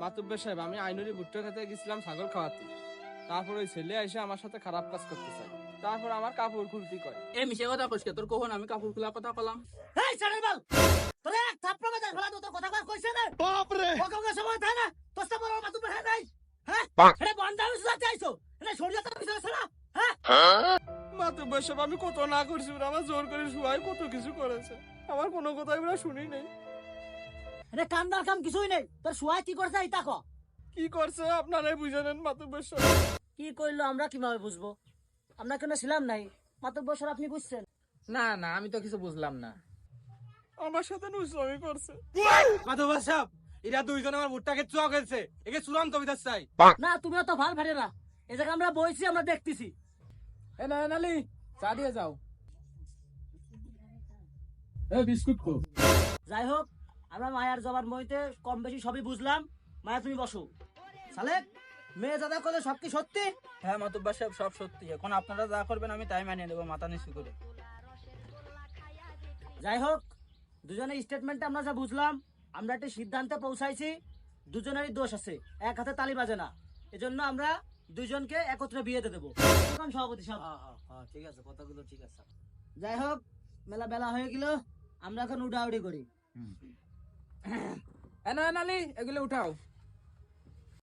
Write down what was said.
মাতুব্বর সাহেব, আমি আইনুরি ভুট্টো খেতে গেছিলাম ছাগল খাওয়াতে। তারপর ওই ছেলে এসে আমার সাথে খারাপ কাজ করতে চায়। তারপর আমার কাপড় খুলতে কয়। এ মিশে কথা কইছে তোর কখন আমি কাপড় খোলার কথা কলাম। এই ছেড়ে বল তোরে এক থাপ্পড় মাথায় ফেলা তো কথা কর কইছে না বাপ রে ওকে সময় থাকে না তোর সাথে বড় মাতুব হ্যাঁ নাই হ্যাঁ এটা বন্ধ আমি সুদা চাইছো এটা সরিয়া তো কিছু আছে না হ্যাঁ মাতুব্বর সাহেব, আমি কত না করছি, ওরা আমার জোর করে শুয়াই কত কিছু করেছে। আমার কোনো কথাই ওরা শুনি নাই। এটা কান্দার কাম কিছুই নেই তোর শুয়াই কি করছে এটা ক কি করছে আপনারাই বুঝে নেন মাতুব্বর সাহেব। কি কইলো আমরা কিভাবে বুঝবো? আমরা কেন ছিলাম নাই? মাতুব্বর স্যার আপনি বুঝছেন? না না আমি তো কিছু বুঝলাম না। আমার সাথে নুসরামি করছে। মাধব সাহেব, এরা দুইজন আমার ভুট্টাকে চুয়া গেছে, একে চূড়ান্ত বিদাস চাই। না তুমিও তো ভাল ভারে না, এই জায়গা আমরা বইছি আমরা দেখতেছি। এ না নালি চা দিয়ে যাও। এ বিস্কুট খো। যাই হোক আমরা মায়ার জবার মইতে কম বেশি সবই বুঝলাম। মায়া তুমি বসো। সালেক মেয়ে দাদা করে সব কি সত্যি? হ্যাঁ মাতুব্বর সাহেব, সব সত্যি। এখন আপনারা যা করবেন আমি তাই মানিয়ে দেবো মাথা নিচু করে। যাই হোক দুজনের স্টেটমেন্টে আমরা যা বুঝলাম, আমরা একটা সিদ্ধান্তে পৌঁছাইছি দুজনেরই দোষ আছে, এক হাতে তালি বাজে না। এজন্য আমরা দুইজনকে একত্রে বিয়েতে দেবো। কেমন সভাপতি সাহেব? ঠিক আছে, কথাগুলো ঠিক আছে। যাই হোক মেলা বেলা হয়ে গেল, আমরা এখন উড়াউড়ি করি। এ না নালি এগুলো উঠাও।